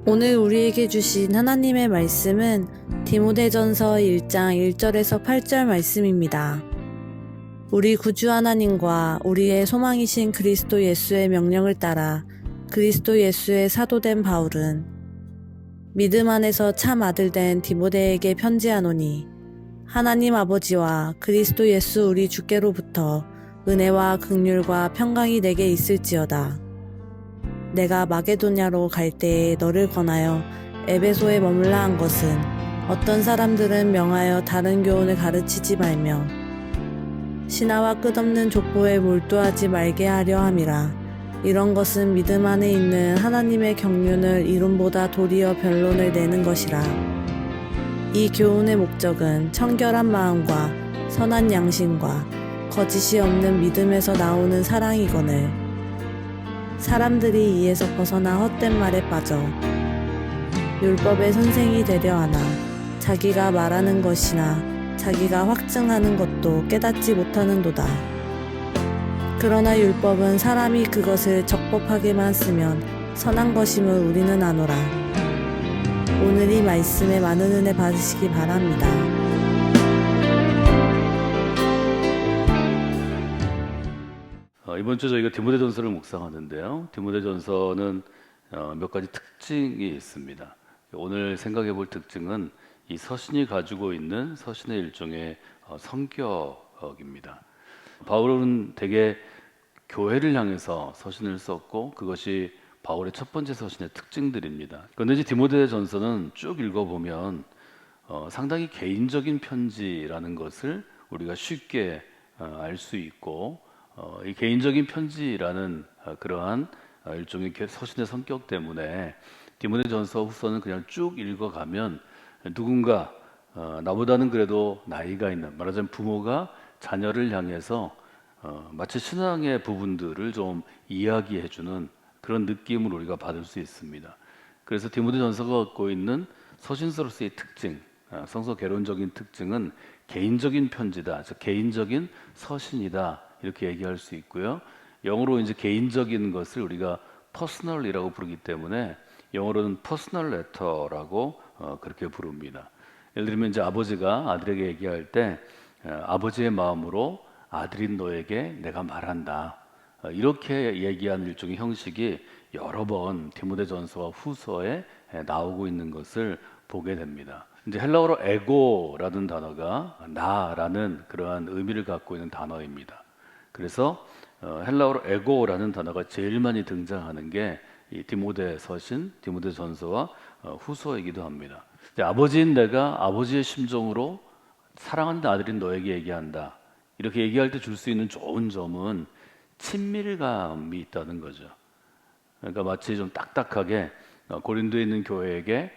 오늘 우리에게 주신 하나님의 말씀은 디모데전서 1장 1절에서 8절 말씀입니다. 우리 구주 하나님과 우리의 소망이신 그리스도 예수의 명령을 따라 그리스도 예수의 사도된 바울은 믿음 안에서 참 아들 된 디모데에게 편지하노니 하나님 아버지와 그리스도 예수 우리 주께로부터 은혜와 긍휼과 평강이 내게 있을지어다. 내가 마게도냐로 갈 때에 너를 권하여 에베소에 머물라 한 것은 어떤 사람들은 명하여 다른 교훈을 가르치지 말며 신하와 끝없는 족보에 몰두하지 말게 하려 함이라. 이런 것은 믿음 안에 있는 하나님의 경륜을 이론보다 도리어 변론을 내는 것이라. 이 교훈의 목적은 청결한 마음과 선한 양심과 거짓이 없는 믿음에서 나오는 사랑이거늘 사람들이 이에서 벗어나 헛된 말에 빠져 율법의 선생이 되려 하나 자기가 말하는 것이나 자기가 확증하는 것도 깨닫지 못하는도다. 그러나 율법은 사람이 그것을 적법하게만 쓰면 선한 것임을 우리는 아노라. 오늘 이 말씀에 많은 은혜 받으시기 바랍니다. 이번 주 저희가 디모데전서를 묵상하는데요. 디모데전서는 몇 가지 특징이 있습니다. 오늘 생각해 볼 특징은 이 서신이 가지고 있는 서신의 일종의 성격입니다. 바울은 대개 교회를 향해서 서신을 썼고 그것이 바울의 첫 번째 서신의 특징들입니다. 그런데 이제 디모데전서는 쭉 읽어보면 상당히 개인적인 편지라는 것을 우리가 쉽게 알 수 있고 이 개인적인 편지라는 그러한 일종의 서신의 성격 때문에 디모데전서 후서는 그냥 쭉 읽어가면 누군가 나보다는 그래도 나이가 있는, 말하자면 부모가 자녀를 향해서 마치 신앙의 부분들을 좀 이야기해주는 그런 느낌을 우리가 받을 수 있습니다. 그래서 디모데전서가 갖고 있는 서신서로서의 특징, 성서 개론적인 특징은 개인적인 편지다, 즉 개인적인 서신이다 이렇게 얘기할 수 있고요. 영어로 이제 개인적인 것을 우리가 퍼스널이라고 부르기 때문에 영어로는 퍼스널 레터라고 그렇게 부릅니다. 예를 들면 이제 아버지가 아들에게 얘기할 때 아버지의 마음으로 아들인 너에게 내가 말한다. 이렇게 얘기하는 일종의 형식이 여러 번 디모데전서와 후서에 나오고 있는 것을 보게 됩니다. 이제 헬라어로 에고라는 단어가 나라는 그러한 의미를 갖고 있는 단어입니다. 그래서 헬라어로 에고라는 단어가 제일 많이 등장하는 게 이 디모데 서신, 디모데 전서와 후서이기도 합니다. 아버지인 내가 아버지의 심정으로 사랑하는 아들인 너에게 얘기한다. 이렇게 얘기할 때 줄 수 있는 좋은 점은 친밀감이 있다는 거죠. 그러니까 마치 좀 딱딱하게 고린도에 있는 교회에게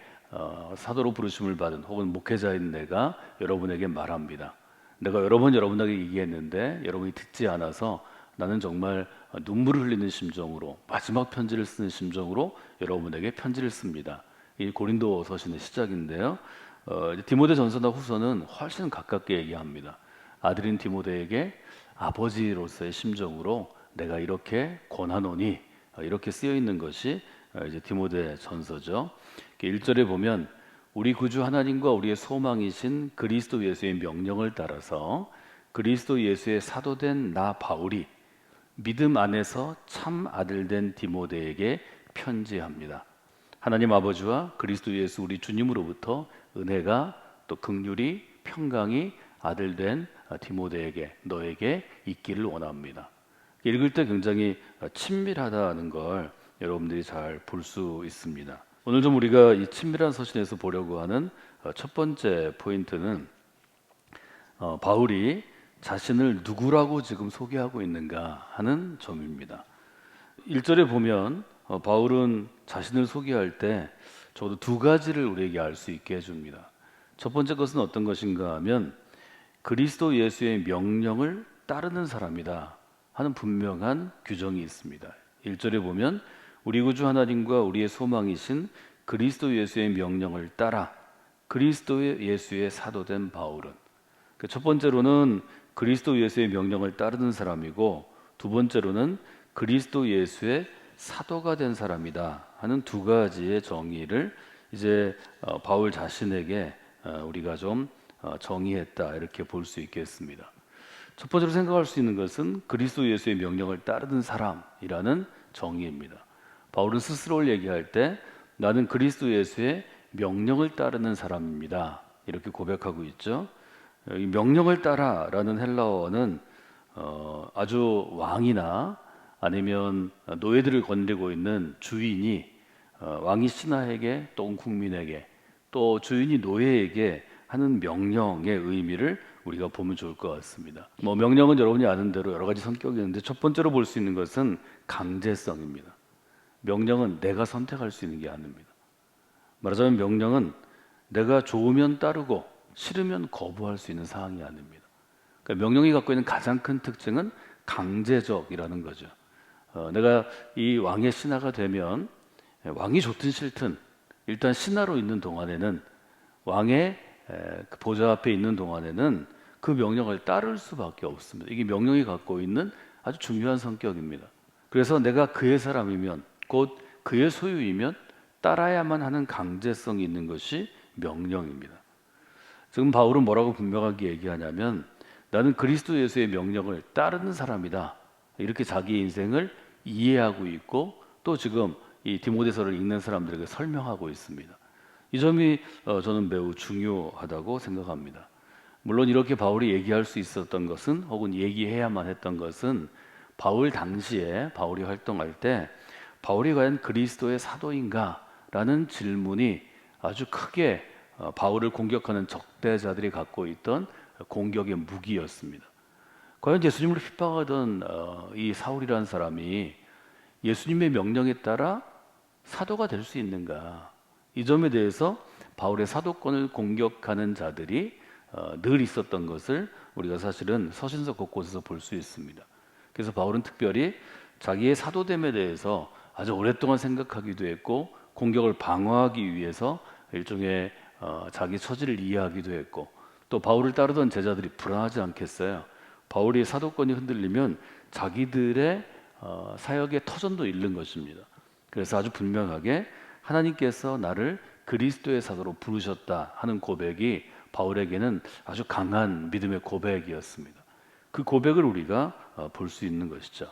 사도로 부르심을 받은 혹은 목회자인 내가 여러분에게 말합니다. 내가 여러 번 여러분에게 얘기했는데 여러분이 듣지 않아서 나는 정말 눈물을 흘리는 심정으로 마지막 편지를 쓰는 심정으로 여러분에게 편지를 씁니다. 이 고린도 서신의 시작인데요. 디모데 전서나 후서는 훨씬 가깝게 얘기합니다. 아들인 디모데에게 아버지로서의 심정으로 내가 이렇게 권하노니 이렇게 쓰여 있는 것이 이제 디모데 전서죠. 1절에 보면 우리 구주 하나님과 우리의 소망이신 그리스도 예수의 명령을 따라서 그리스도 예수의 사도된 나 바울이 믿음 안에서 참 아들 된 디모데에게 편지합니다. 하나님 아버지와 그리스도 예수 우리 주님으로부터 은혜가 또 긍휼이 평강이 아들 된 디모데에게 너에게 있기를 원합니다. 읽을 때 굉장히 친밀하다는 걸 여러분들이 잘 볼 수 있습니다. 오늘 좀 우리가 이 친밀한 서신에서 보려고 하는 첫 번째 포인트는 바울이 자신을 누구라고 지금 소개하고 있는가 하는 점입니다. 1절에 보면 바울은 자신을 소개할 때 적어도 두 가지를 우리에게 알 수 있게 해줍니다. 첫 번째 것은 어떤 것인가 하면 그리스도 예수의 명령을 따르는 사람이다 하는 분명한 규정이 있습니다. 1절에 보면 우리 구주 하나님과 우리의 소망이신 그리스도 예수의 명령을 따라 그리스도 예수의 사도된 바울은, 첫 번째로는 그리스도 예수의 명령을 따르는 사람이고 두 번째로는 그리스도 예수의 사도가 된 사람이다 하는 두 가지의 정의를 이제 바울 자신에게 우리가 좀 정의했다 이렇게 볼 수 있겠습니다. 첫 번째로 생각할 수 있는 것은 그리스도 예수의 명령을 따르는 사람이라는 정의입니다. 바울은 스스로를 얘기할 때 나는 그리스도 예수의 명령을 따르는 사람입니다. 이렇게 고백하고 있죠. 이 명령을 따라라는 헬라어는 아주 왕이나 아니면 노예들을 건드리고 있는 주인이 왕이 신하에게 또 온 국민에게 또 주인이 노예에게 하는 명령의 의미를 우리가 보면 좋을 것 같습니다. 명령은 여러분이 아는 대로 여러 가지 성격이 있는데 첫 번째로 볼 수 있는 것은 강제성입니다. 명령은 내가 선택할 수 있는 게 아닙니다. 말하자면 명령은 내가 좋으면 따르고 싫으면 거부할 수 있는 사항이 아닙니다. 그러니까 명령이 갖고 있는 가장 큰 특징은 강제적이라는 거죠. 내가 이 왕의 신하가 되면 왕이 좋든 싫든 일단 신하로 있는 동안에는 왕의 그 보좌 앞에 있는 동안에는 그 명령을 따를 수밖에 없습니다. 이게 명령이 갖고 있는 아주 중요한 성격입니다. 그래서 내가 그의 사람이면 곧 그의 소유이면 따라야만 하는 강제성이 있는 것이 명령입니다. 지금 바울은 뭐라고 분명하게 얘기하냐면 나는 그리스도 예수의 명령을 따르는 사람이다. 이렇게 자기 인생을 이해하고 있고 또 지금 이 디모데서를 읽는 사람들에게 설명하고 있습니다. 이 점이 저는 매우 중요하다고 생각합니다. 물론 이렇게 바울이 얘기할 수 있었던 것은 혹은 얘기해야만 했던 것은 바울 당시에 바울이 활동할 때 바울이 과연 그리스도의 사도인가? 라는 질문이 아주 크게 바울을 공격하는 적대자들이 갖고 있던 공격의 무기였습니다. 과연 예수님을 핍박하던 이 사울이라는 사람이 예수님의 명령에 따라 사도가 될 수 있는가? 이 점에 대해서 바울의 사도권을 공격하는 자들이 늘 있었던 것을 우리가 사실은 서신서 곳곳에서 볼 수 있습니다. 그래서 바울은 특별히 자기의 사도됨에 대해서 아주 오랫동안 생각하기도 했고 공격을 방어하기 위해서 일종의 자기 처지를 이해하기도 했고 또 바울을 따르던 제자들이 불안하지 않겠어요? 바울이 사도권이 흔들리면 자기들의 사역의 터전도 잃는 것입니다. 그래서 아주 분명하게 하나님께서 나를 그리스도의 사도로 부르셨다 하는 고백이 바울에게는 아주 강한 믿음의 고백이었습니다. 그 고백을 우리가 볼 수 있는 것이죠.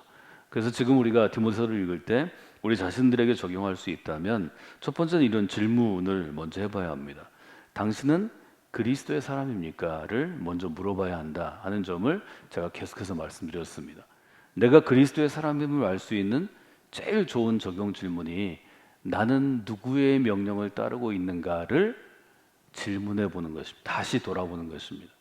그래서 지금 우리가 디모데서를 읽을 때 우리 자신들에게 적용할 수 있다면 첫 번째는 이런 질문을 먼저 해봐야 합니다. 당신은 그리스도의 사람입니까?를 먼저 물어봐야 한다 하는 점을 제가 계속해서 말씀드렸습니다. 내가 그리스도의 사람임을 알 수 있는 제일 좋은 적용 질문이 나는 누구의 명령을 따르고 있는가를 질문해 보는 것입니다. 다시 돌아보는 것입니다.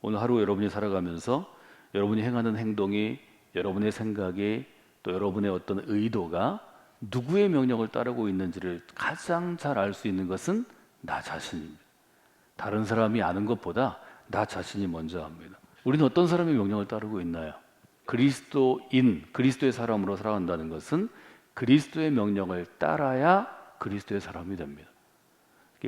오늘 하루 여러분이 살아가면서 여러분이 행하는 행동이 여러분의 생각이 또 여러분의 어떤 의도가 누구의 명령을 따르고 있는지를 가장 잘 알 수 있는 것은 나 자신입니다. 다른 사람이 아는 것보다 나 자신이 먼저 압니다. 우리는 어떤 사람의 명령을 따르고 있나요? 그리스도의 사람으로 살아간다는 것은 그리스도의 명령을 따라야 그리스도의 사람이 됩니다.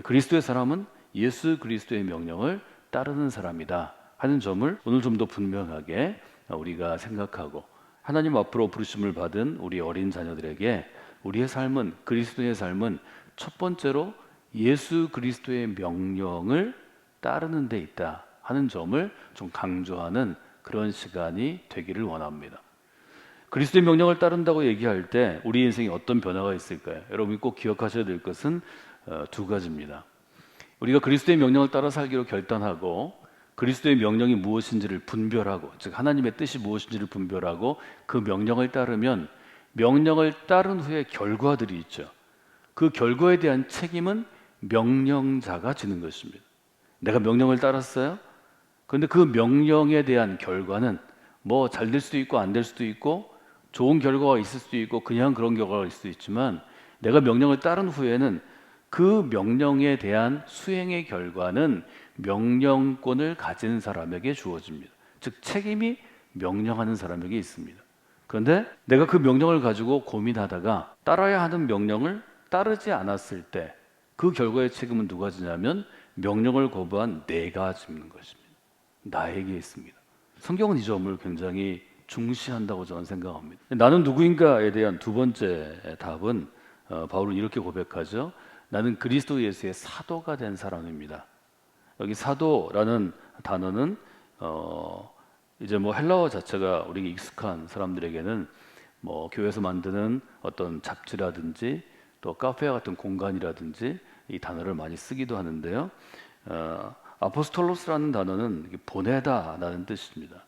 그리스도의 사람은 예수 그리스도의 명령을 따르는 사람이다 하는 점을 오늘 좀 더 분명하게 우리가 생각하고 하나님 앞으로 부르심을 받은 우리 어린 자녀들에게 우리의 삶은 그리스도의 삶은 첫 번째로 예수 그리스도의 명령을 따르는 데 있다 하는 점을 좀 강조하는 그런 시간이 되기를 원합니다. 그리스도의 명령을 따른다고 얘기할 때 우리 인생에 어떤 변화가 있을까요? 여러분이 꼭 기억하셔야 될 것은 두 가지입니다. 우리가 그리스도의 명령을 따라 살기로 결단하고 그리스도의 명령이 무엇인지를 분별하고 즉 하나님의 뜻이 무엇인지를 분별하고 그 명령을 따르면 명령을 따른 후에 결과들이 있죠. 그 결과에 대한 책임은 명령자가 지는 것입니다. 내가 명령을 따랐어요. 그런데 그 명령에 대한 결과는 뭐 잘 될 수도 있고 안 될 수도 있고 좋은 결과가 있을 수도 있고 그냥 그런 결과가 있을 수도 있지만 내가 명령을 따른 후에는 그 명령에 대한 수행의 결과는 명령권을 가진 사람에게 주어집니다. 즉 책임이 명령하는 사람에게 있습니다. 그런데 내가 그 명령을 가지고 고민하다가 따라야 하는 명령을 따르지 않았을 때 그 결과의 책임은 누가 지냐면 명령을 거부한 내가 지는 것입니다. 나에게 있습니다. 성경은 이 점을 굉장히 중시한다고 저는 생각합니다. 나는 누구인가에 대한 두 번째 답은 바울은 이렇게 고백하죠. 나는 그리스도 예수의 사도가 된 사람입니다. 여기 사도라는 단어는 이제 뭐 헬라어 자체가 우리가 익숙한 사람들에게는 뭐 교회에서 만드는 어떤 잡지라든지 또 카페와 같은 공간이라든지 이 단어를 많이 쓰기도 하는데요. 아포스톨로스라는 단어는 보내다라는 뜻입니다.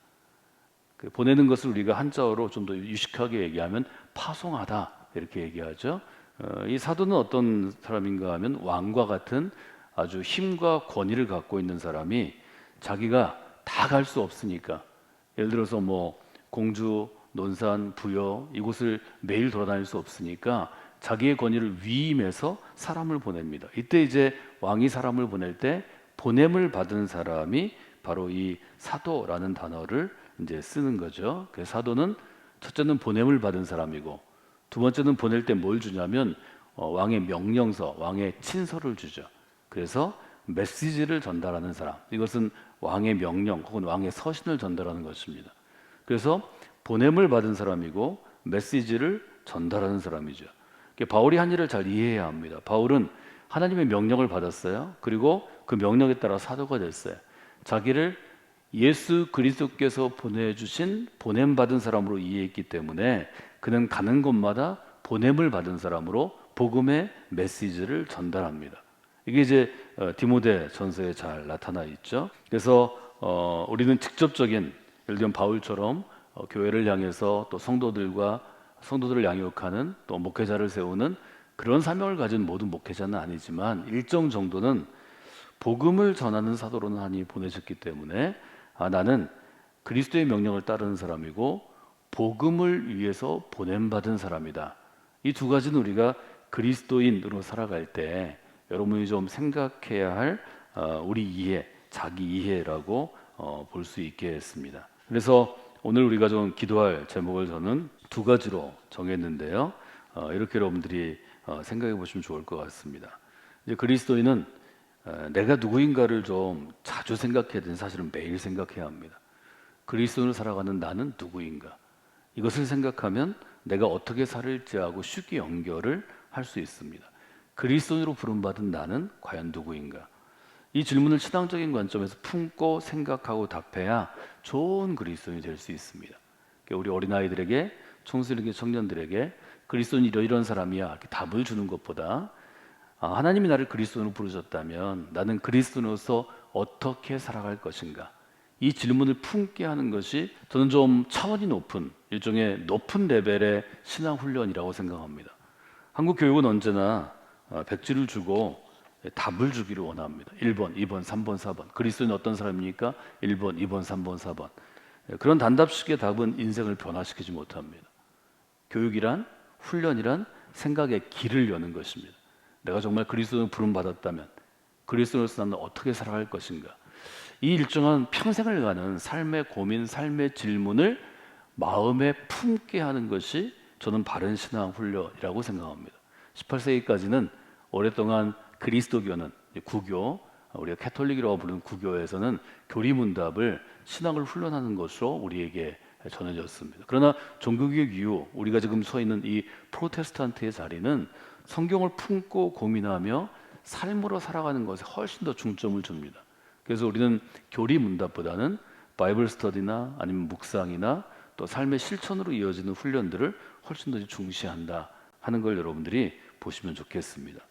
그 보내는 것을 우리가 한자어로 좀 더 유식하게 얘기하면 파송하다 이렇게 얘기하죠. 이 사도는 어떤 사람인가 하면 왕과 같은 아주 힘과 권위를 갖고 있는 사람이 자기가 다 갈 수 없으니까, 예를 들어서 뭐 공주, 논산, 부여 이곳을 매일 돌아다닐 수 없으니까 자기의 권위를 위임해서 사람을 보냅니다. 이때 이제 왕이 사람을 보낼 때 보냄을 받은 사람이 바로 이 사도라는 단어를 이제 쓰는 거죠. 그 사도는 첫째는 보냄을 받은 사람이고, 두 번째는 보낼 때 뭘 주냐면 왕의 명령서, 왕의 친서를 주죠. 그래서 메시지를 전달하는 사람, 이것은 왕의 명령 혹은 왕의 서신을 전달하는 것입니다. 그래서 보냄을 받은 사람이고 메시지를 전달하는 사람이죠. 바울이 한 일을 잘 이해해야 합니다. 바울은 하나님의 명령을 받았어요. 그리고 그 명령에 따라 사도가 됐어요. 자기를 예수 그리스도께서 보내주신 보냄받은 사람으로 이해했기 때문에 그는 가는 곳마다 보냄을 받은 사람으로 복음의 메시지를 전달합니다. 이게 이제 디모데 전서에 잘 나타나 있죠. 그래서 우리는 직접적인, 예를 들면 바울처럼 교회를 향해서 또 성도들을 양육하는 또 목회자를 세우는 그런 사명을 가진 모든 목회자는 아니지만 일정 정도는 복음을 전하는 사도로는 하나님이 보내셨기 때문에 나는 그리스도의 명령을 따르는 사람이고 복음을 위해서 보냄받은 사람이다. 이 두 가지는 우리가 그리스도인으로 살아갈 때 여러분이 좀 생각해야 할 우리 이해, 자기 이해라고 볼 수 있게 했습니다. 그래서 오늘 우리가 좀 기도할 제목을 저는 두 가지로 정했는데요. 이렇게 여러분들이 생각해 보시면 좋을 것 같습니다. 이제 그리스도인은 내가 누구인가를 좀 자주 생각해야 되는, 사실은 매일 생각해야 합니다. 그리스도인으로 살아가는 나는 누구인가? 이것을 생각하면 내가 어떻게 살을지하고 쉽게 연결을 할 수 있습니다. 그리스도인으로 부름받은 나는 과연 누구인가? 이 질문을 신앙적인 관점에서 품고 생각하고 답해야 좋은 그리스도인이 될 수 있습니다. 우리 어린아이들에게, 청소년에게, 청년들에게 그리스도인이 이런 사람이야 이렇게 답을 주는 것보다 하나님이 나를 그리스도인으로 부르셨다면 나는 그리스도인으로서 어떻게 살아갈 것인가? 이 질문을 품게 하는 것이 저는 좀 차원이 높은, 일종의 높은 레벨의 신앙 훈련이라고 생각합니다. 한국 교육은 언제나 백지를 주고 답을 주기를 원합니다. 1번, 2번, 3번, 4번. 그리스도인은 어떤 사람입니까? 1번, 2번, 3번, 4번. 그런 단답식의 답은 인생을 변화시키지 못합니다. 교육이란, 훈련이란 생각의 길을 여는 것입니다. 내가 정말 그리스도인을 부름받았다면 그리스도인으로서 나는 어떻게 살아갈 것인가? 이 일정한 평생을 가는 삶의 고민, 삶의 질문을 마음에 품게 하는 것이 저는 바른 신앙 훈련이라고 생각합니다. 18세기까지는 오랫동안 그리스도교는, 구교, 우리가 캐톨릭이라고 부르는 구교에서는 교리문답을 신앙을 훈련하는 것으로 우리에게 전해졌습니다. 그러나 종교개혁 이후 우리가 지금 서 있는 이 프로테스탄트의 자리는 성경을 품고 고민하며 삶으로 살아가는 것에 훨씬 더 중점을 줍니다. 그래서 우리는 교리문답보다는 바이블 스터디나 아니면 묵상이나 또 삶의 실천으로 이어지는 훈련들을 훨씬 더 중시한다 하는 걸 여러분들이 보시면 좋겠습니다.